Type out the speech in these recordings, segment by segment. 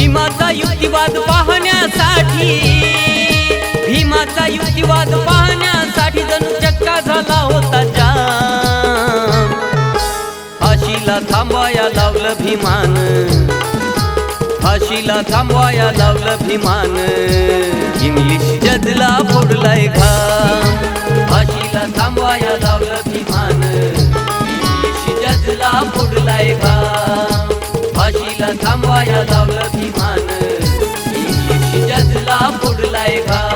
भीमाचा युक्तिवाद पाहण्यासाठी, भीमाचा युक्तिवाद पाहण्यासाठी जणू चक्का झाला होता जाम। फाशीला थांबवाया लावलं भीमान, फाशीला थांबवाया लावलं भीमान, इंग्लिश जजला फोडलाय घाम। फाशीला थांबवाया लावलं भीमान, इंग्लिश जजला फोडलाय घाम। फाशीला थांबवाया लावलं भीमान, इंग्लिश जजला फोडलाय घाम।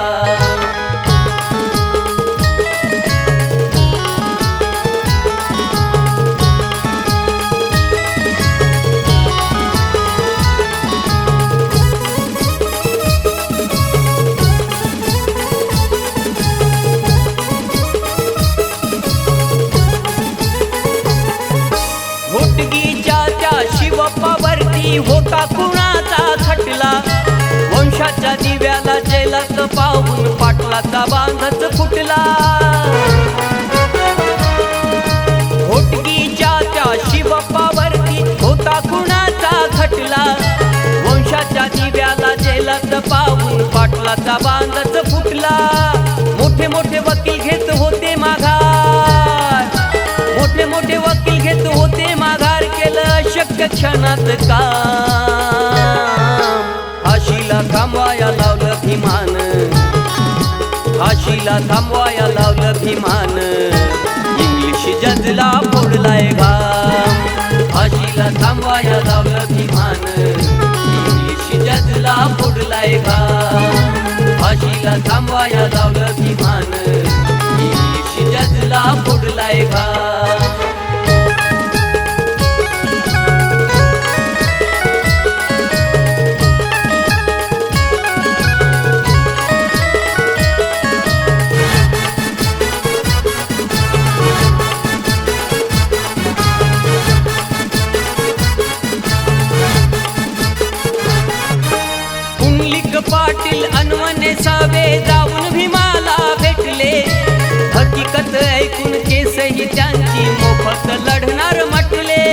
शिवप्पावरती होता कुणाचा खटला, वंशाच्या दिव्याला जेलात पाहून पाटलाचा बांधच फुटला। घोटगीच्या त्या शिवप्पावरती होता कुणाचा खटला, वंशाच्या दिव्याला जेलात पाहून पाटलाचा बांधच फुटला। मोठे मोठे वकील घेत होते माघार, मोठे मोठे वकील घेत होते माघार, केलं अशक्य क्षणात काम। फाशीला थांबवाया लावलं भीमान, फाशीला थांबवाया लावलं भीमान, इंग्लिश जजला फोडलाय घाम। फाशीला थांबवाया लावलं भीमान, इंग्लिश जजला फोडलाय घाम। फाशीला थांबवाया लावलं भीमान, इंग्लिश जजला फोडलाय घाम। पाटील अनवने सावे जाऊन भीमाला भेटले, हकीकत ऐकून केसही त्यांची मोफत लढणार म्हटले।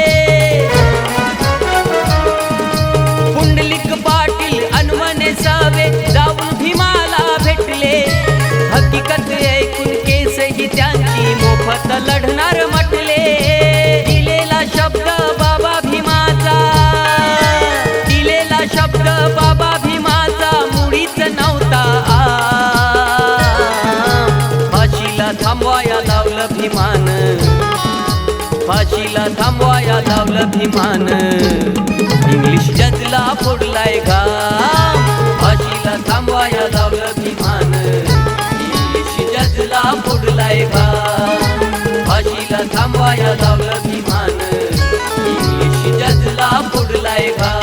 पुंडलिक पाटील अनवने सावे जाऊन भीमाला भेटले, हकीकत ऐकून केसही त्यांची मोफत लढणार म्हटले। दिलेला शब्द बाबा भीमाचा, दिलेला शब्द बाबा भीमाचा मुळीच नव्हता फाशीला थांबवाया लावलं भीमान, फाशीला थांबवाया लावलं भीमान, इंग्लिश जजला फोडलाय घाम। फाशीला थांबवाया लावलं भीमान, इंग्लिश जजला फोडलाय घाम। फाशीला थांबवाया लावलं भीमान, इंग्लिश जजला फोडलाय घाम।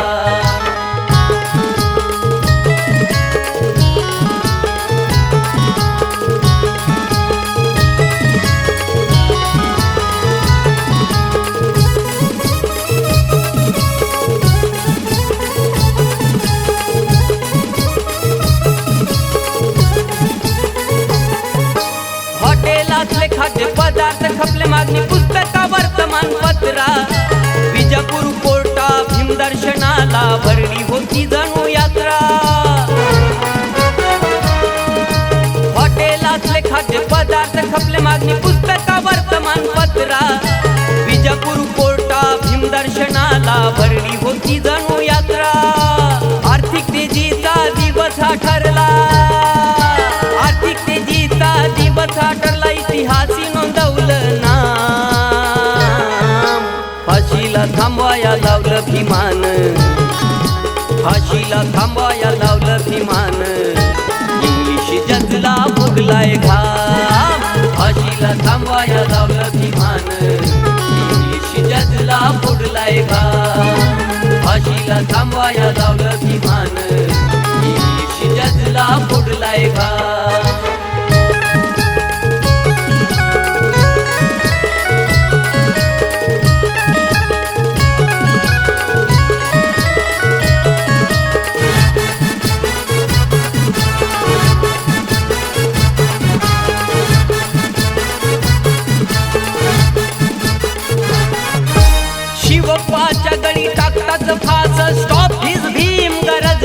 हॉटेलातले खाद्य पदार्थ खपले, मागणी पुस्तका वर्तमानपत्रा, विजापूर कोर्टा भीमदर्शनाला भरली होती जणू यात्रा। हॉटेलातले खाद्य पदार्थ खपले, मागणी पुस्तका वर्तमानपत्रा, विजापूर कोर्टा भीमदर्शनाला भरली होती जणू यात्रा। आर्थिक तेजीचा दिवस हा ठरला, आर्थिक तेजीचा दिवस हा ठरला, इतिहासी नोंदवलं नाम। फाशीला थांबवाया लावलं भीमान, फाशीला थांबवाया लावलं भीमान, इंग्लिश जजला फोडलाय घाम। फाशीला थांबवाया लावलं भीमान, इंग्लिश जजला फोडलाय घाम। फाशीला थांबवाया लावलं भीमान, इंग्लिश जजला फोडलाय घाम। शिवप्पाच्या गळी टाकतात फास, स्टॉप हिज भीम गरज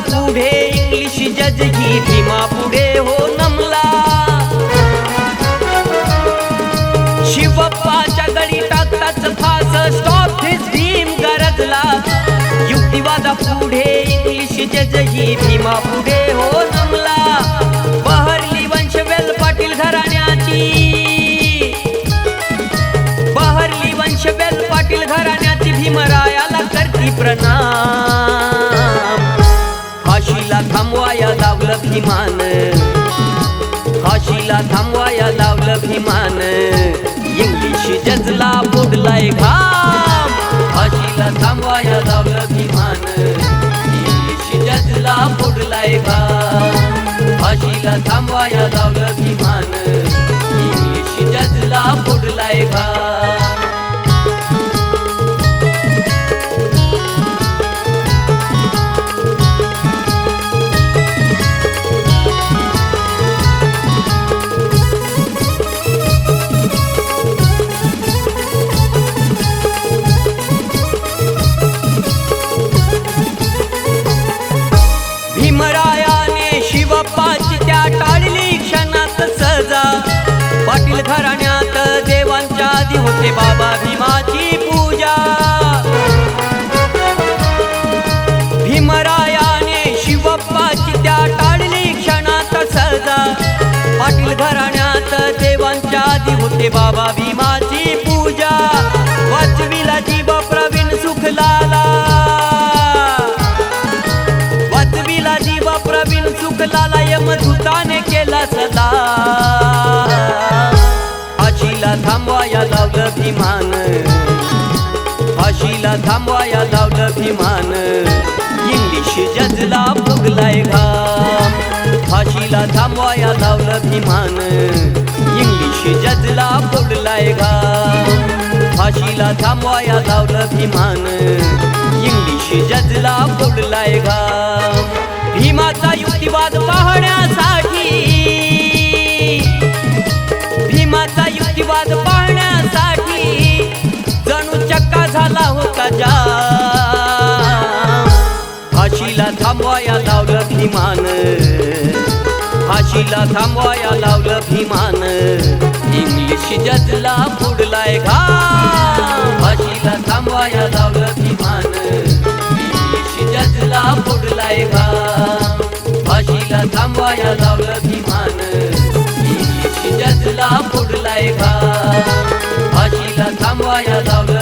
पुढे इंग्लिश जज ही भीमा पुढे हो नमला. शिवप्पाच्या गळी टाकताच फास स्टॉप धिस भीम गरजला. युक्तिवादा पुढे इंग्लिश जज ही भीमा पुढे हो नमला. बहरली वंशवेल पाटील घराण्याची, बहरली वंशवेल पाटील घराण्याची भीमरायाला करती प्रणाम. फाशीला थांबवाया लावलं भीमान, फाशीला थांबवाया लावलं भीमान. इंग्लिश जजला फोडलाय घाम. फाशीला थांबवाया लावलं भीमान, इंग्लिश जजला फोडलाय घाम. फाशीला थांबवाया लावलं भीमान, इंग्लिश जजला फोडलाय घाम. भीमरायाने शिवप्पाची त्या टाळली क्षणात सजा. पाटील घराण्यात देवांच्या आधी होते बाबा भीमाची पूजा. भीमरायाने शिवप्पाची त्या टाळली क्षणात सजा. पाटील घराण्यात देवांच्या आधी होते बाबा भीमाची पूजा. वाचविला जीव प्रवीण सुखलाला, वाचविला जीव प्रवीण सुखलाला यमदूताने केला सदा. फाशीला थांबवाया लावलं भीमान, फाशीला थांबवाया लावलं भीमान. इंग्लिश जजला फुगलाय घाम. फाशीला थांबवाया लावलं भीमान, इंग्लिश जजला फोडलाय घाम. फाशीला थांबवाया लावलं भीमान, इंग्लिश जजला फोडलाय घाम. भीमाचा युक्तिवाद पाहण्यासाठी, भीमाचा युक्तिवाद पाहण्यासाठी जणू चक्का झाला होता जाम. फाशीला थांबवाया लावलं भीमान, फाशीला थांबवाया लावलं भीमान. इंग्लिश जजला फोडलाय घाम. फाशीला थांबवाया लावलं भीमान, इंग्लिश जजला फोडलाय घाम. फाशीला थांबवाया लावलं भीमान, इंग्लिश जजला फोडलाय घाम. फाशीला थांबवाया लावलं